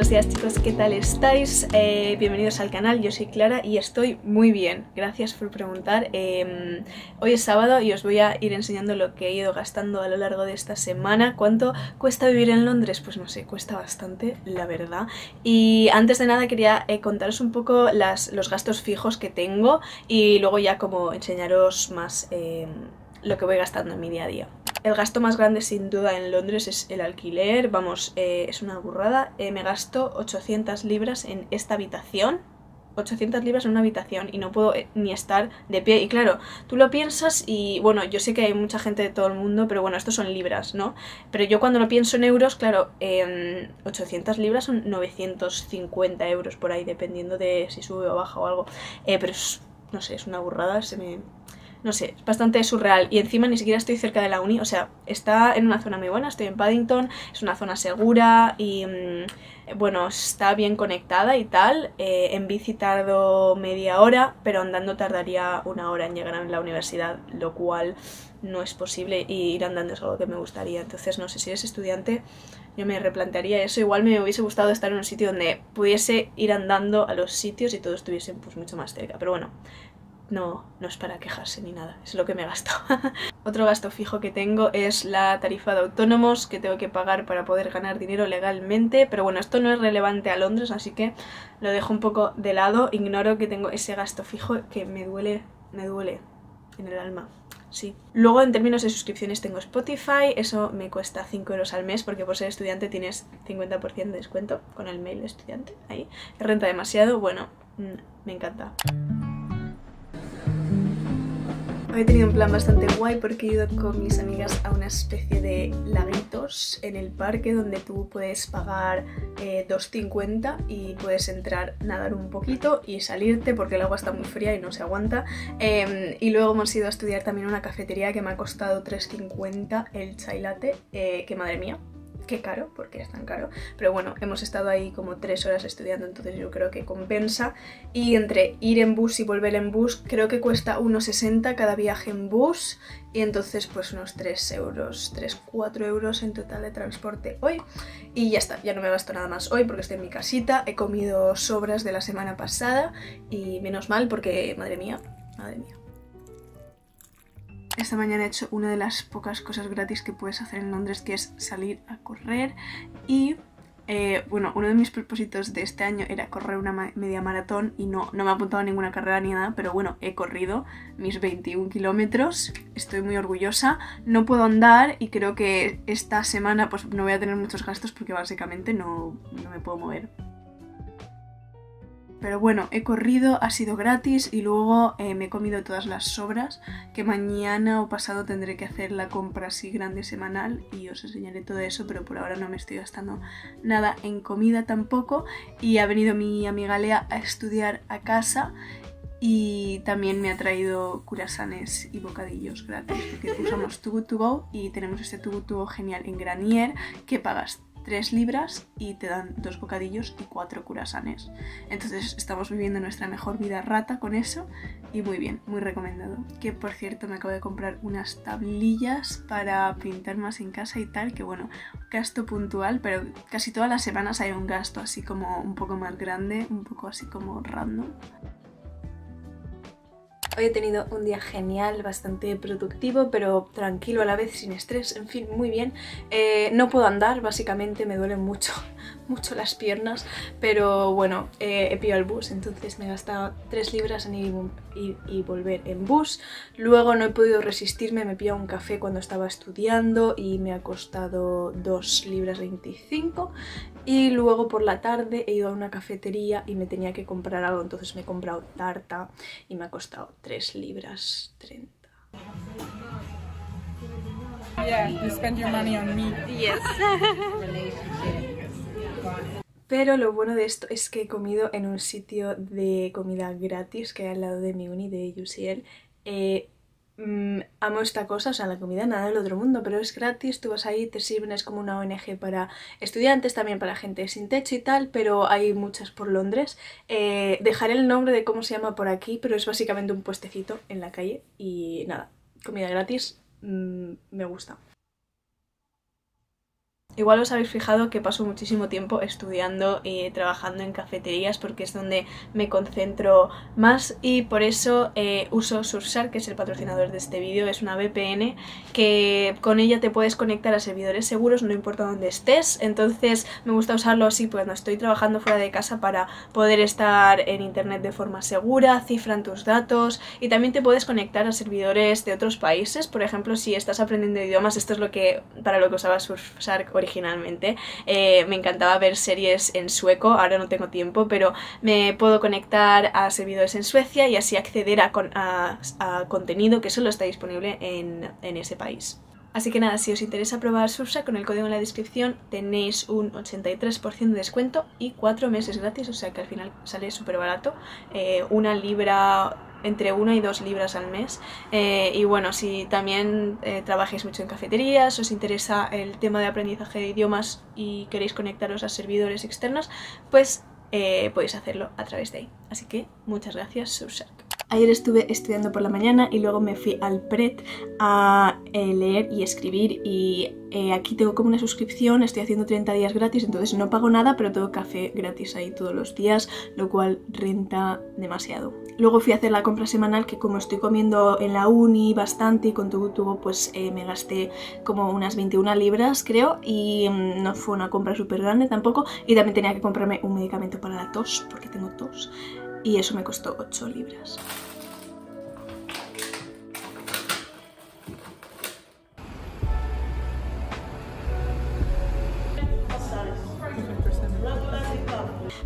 Buenos días chicos, ¿qué tal estáis? Bienvenidos al canal, yo soy Clara y estoy muy bien, gracias por preguntar. Hoy es sábado y os voy a ir enseñando lo que he ido gastando a lo largo de esta semana. ¿Cuánto cuesta vivir en Londres? Pues no sé, cuesta bastante, la verdad. Y antes de nada quería contaros un poco los gastos fijos que tengo y luego ya como enseñaros más lo que voy gastando en mi día a día. El gasto más grande sin duda en Londres es el alquiler, vamos, es una burrada. Me gasto 800 libras en esta habitación, 800 libras en una habitación y no puedo ni estar de pie. Y claro, tú lo piensas y bueno, yo sé que hay mucha gente de todo el mundo, pero bueno, estos son libras, ¿no? Pero yo cuando lo pienso en euros, claro, 800 libras son 950 euros por ahí, dependiendo de si sube o baja o algo. Pero es, no sé, es una burrada, no sé, es bastante surreal y encima ni siquiera estoy cerca de la uni, o sea, está en una zona muy buena, estoy en Paddington, es una zona segura y bueno, está bien conectada y tal. En bici tardo media hora, pero andando tardaría una hora en llegar a la universidad, lo cual no es posible y ir andando es algo que me gustaría. Entonces no sé, si eres estudiante yo me replantearía eso. Igual me hubiese gustado estar en un sitio donde pudiese ir andando a los sitios y todo estuviese pues mucho más cerca, pero bueno. No es para quejarse ni nada, es lo que me gasto. Otro gasto fijo que tengo es la tarifa de autónomos que tengo que pagar para poder ganar dinero legalmente, pero bueno, esto no es relevante a Londres, así que lo dejo un poco de lado. Ignoro que tengo ese gasto fijo que me duele en el alma. Sí. Luego en términos de suscripciones tengo Spotify, eso me cuesta 5 euros al mes porque por ser estudiante tienes 50% de descuento con el mail de estudiante, ahí. Renta demasiado, bueno, me encanta. Hoy he tenido un plan bastante guay porque he ido con mis amigas a una especie de laguitos en el parque donde tú puedes pagar 2,50 y puedes entrar, nadar un poquito y salirte porque el agua está muy fría y no se aguanta. Y luego hemos ido a estudiar también a una cafetería que me ha costado 3,50 el chai latte, que madre mía. Qué caro, porque es tan caro, pero bueno, hemos estado ahí como 3 horas estudiando, entonces yo creo que compensa. Y entre ir en bus y volver en bus, creo que cuesta 1,60 cada viaje en bus, y entonces pues unos 3 euros, 3-4 euros en total de transporte hoy. Y ya está, ya no me gasto nada más hoy porque estoy en mi casita, he comido sobras de la semana pasada, y menos mal porque, madre mía, madre mía. Esta mañana he hecho una de las pocas cosas gratis que puedes hacer en Londres, que es salir a correr. Y bueno, uno de mis propósitos de este año era correr una media maratón y no me he apuntado a ninguna carrera ni nada, pero bueno, he corrido mis 21 kilómetros, estoy muy orgullosa. No puedo andar y creo que esta semana pues no voy a tener muchos gastos porque básicamente no me puedo mover. Pero bueno, he corrido, ha sido gratis y luego me he comido todas las sobras, que mañana o pasado tendré que hacer la compra así grande semanal y os enseñaré todo eso, pero por ahora no me estoy gastando nada en comida tampoco. Y ha venido mi amiga Lea a estudiar a casa y también me ha traído curasanes y bocadillos gratis, porque usamos Too Good To Go y tenemos este Too Good To Go genial en Granier que pagas 3 libras y te dan 2 bocadillos y 4 curasanes. Entonces estamos viviendo nuestra mejor vida rata con eso y muy bien, muy recomendado. Que por cierto me acabo de comprar unas tablillas para pintar más en casa y tal, que bueno, gasto puntual, pero casi todas las semanas hay un gasto así como un poco más grande, un poco así como random. Hoy he tenido un día genial, bastante productivo, pero tranquilo a la vez, sin estrés, en fin, muy bien. No puedo andar, básicamente me duelen mucho las piernas, pero bueno, he pillado el bus, entonces me he gastado 3 libras en ir y volver en bus. Luego no he podido resistirme, me he pillado un café cuando estaba estudiando y me ha costado 2 libras 25. Y luego por la tarde he ido a una cafetería y me tenía que comprar algo, entonces me he comprado tarta y me ha costado 3 libras 30. Yeah, you spend your money on me. Yes. Pero lo bueno de esto es que he comido en un sitio de comida gratis que hay al lado de mi uni, de UCL. Amo esta cosa, o sea, la comida nada del otro mundo, pero es gratis, tú vas ahí, te sirven, es como una ONG para estudiantes, también para gente sin techo y tal, pero hay muchas por Londres. Dejaré el nombre de cómo se llama por aquí, pero es básicamente un puestecito en la calle y nada, comida gratis, me gusta. Igual os habéis fijado que paso muchísimo tiempo estudiando y trabajando en cafeterías porque es donde me concentro más, y por eso uso Surfshark, que es el patrocinador de este vídeo. Es una VPN que con ella te puedes conectar a servidores seguros no importa dónde estés, entonces me gusta usarlo así cuando estoy trabajando fuera de casa para poder estar en internet de forma segura, cifran tus datos y también te puedes conectar a servidores de otros países. Por ejemplo, si estás aprendiendo idiomas, esto es para lo que usaba Surfshark originalmente. Me encantaba ver series en sueco, ahora no tengo tiempo, pero me puedo conectar a servidores en Suecia y así acceder a contenido que solo está disponible en ese país. Así que nada, si os interesa probar Surfshark, con el código en la descripción tenéis un 83% de descuento y 4 meses gratis, o sea que al final sale súper barato, una libra, entre 1 y 2 libras al mes. Y bueno, si también trabajáis mucho en cafeterías, os interesa el tema de aprendizaje de idiomas y queréis conectaros a servidores externos, pues podéis hacerlo a través de ahí. Así que muchas gracias, Surfshark. Ayer estuve estudiando por la mañana y luego me fui al Pret a leer y escribir, y aquí tengo como una suscripción, estoy haciendo 30 días gratis, entonces no pago nada, pero tengo café gratis ahí todos los días, lo cual renta demasiado. Luego fui a hacer la compra semanal, que como estoy comiendo en la uni bastante y con todo tubo, pues me gasté como unas 21 libras creo, y no fue una compra súper grande tampoco, y también tenía que comprarme un medicamento para la tos, porque tengo tos, y eso me costó 8 libras.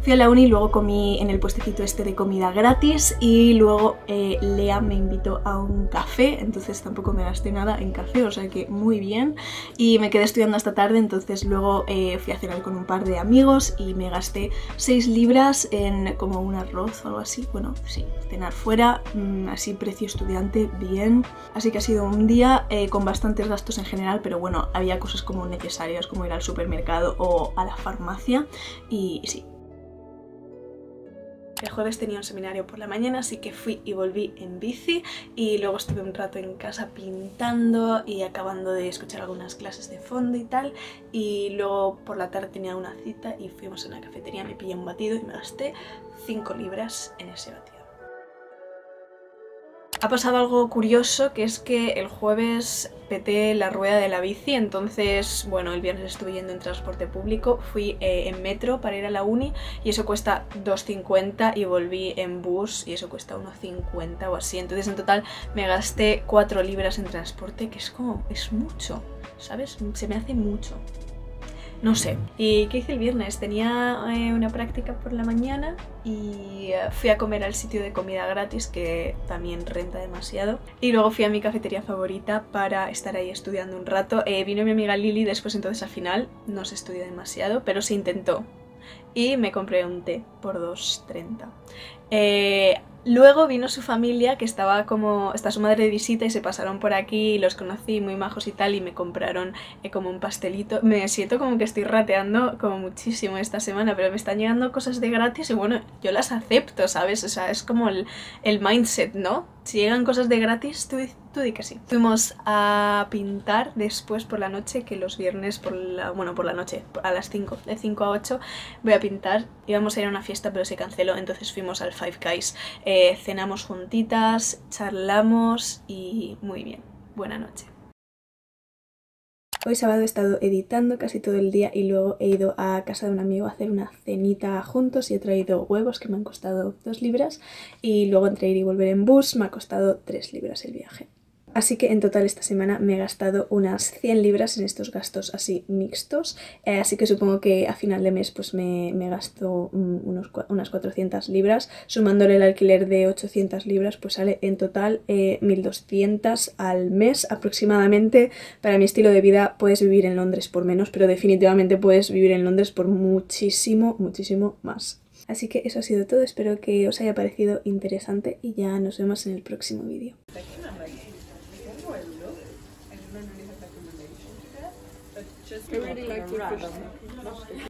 Fui a la uni y luego comí en el puestecito este de comida gratis, y luego Lea me invitó a un café, entonces tampoco me gasté nada en café, o sea que muy bien, y me quedé estudiando hasta tarde. Entonces luego fui a cenar con un par de amigos y me gasté 6 libras en como un arroz o algo así. Bueno, sí, cenar fuera, así precio estudiante, bien. Así que ha sido un día con bastantes gastos en general, pero bueno, había cosas como necesarias, como ir al supermercado o a la farmacia, y sí. El jueves tenía un seminario por la mañana, así que fui y volví en bici, y luego estuve un rato en casa pintando y acabando de escuchar algunas clases de fondo y tal, y luego por la tarde tenía una cita y fuimos a una cafetería, me pillé un batido y me gasté 5 libras en ese batido. Ha pasado algo curioso, que es que el jueves peté la rueda de la bici, entonces bueno, el viernes estuve yendo en transporte público, fui en metro para ir a la uni y eso cuesta 2,50, y volví en bus y eso cuesta 1,50 o así, entonces en total me gasté 4 libras en transporte, que es mucho, ¿sabes? Se me hace mucho. No sé. ¿Y qué hice el viernes? Tenía una práctica por la mañana y fui a comer al sitio de comida gratis, que también renta demasiado. Y luego fui a mi cafetería favorita para estar ahí estudiando un rato. Vino mi amiga Lili después, entonces al final no se estudió demasiado, pero se intentó. Y me compré un té por 2,30. Luego vino su familia, que está su madre de visita, y se pasaron por aquí y los conocí, muy majos y tal, y me compraron como un pastelito. Me siento como que estoy rateando como muchísimo esta semana, pero me están llegando cosas de gratis y bueno, yo las acepto, ¿sabes? O sea, es como el mindset, ¿no? Si llegan cosas de gratis, tú di que sí. Fuimos a pintar después por la noche, que los viernes por la noche, a las 5, de 5 a 8 voy a pintar. Íbamos a ir a una fiesta pero se canceló, entonces fuimos al Five Guys. Cenamos juntitas, charlamos y muy bien. Buena noche. Hoy sábado he estado editando casi todo el día y luego he ido a casa de un amigo a hacer una cenita juntos y he traído huevos que me han costado 2 libras, y luego entre ir y volver en bus me ha costado 3 libras el viaje. Así que en total esta semana me he gastado unas 100 libras en estos gastos así mixtos, así que supongo que a final de mes pues me gasto unas 400 libras, sumándole el alquiler de 800 libras, pues sale en total 1200 al mes aproximadamente. Para mi estilo de vida puedes vivir en Londres por menos, pero definitivamente puedes vivir en Londres por muchísimo, muchísimo más. Así que eso ha sido todo, espero que os haya parecido interesante y ya nos vemos en el próximo vídeo. I really like the fish.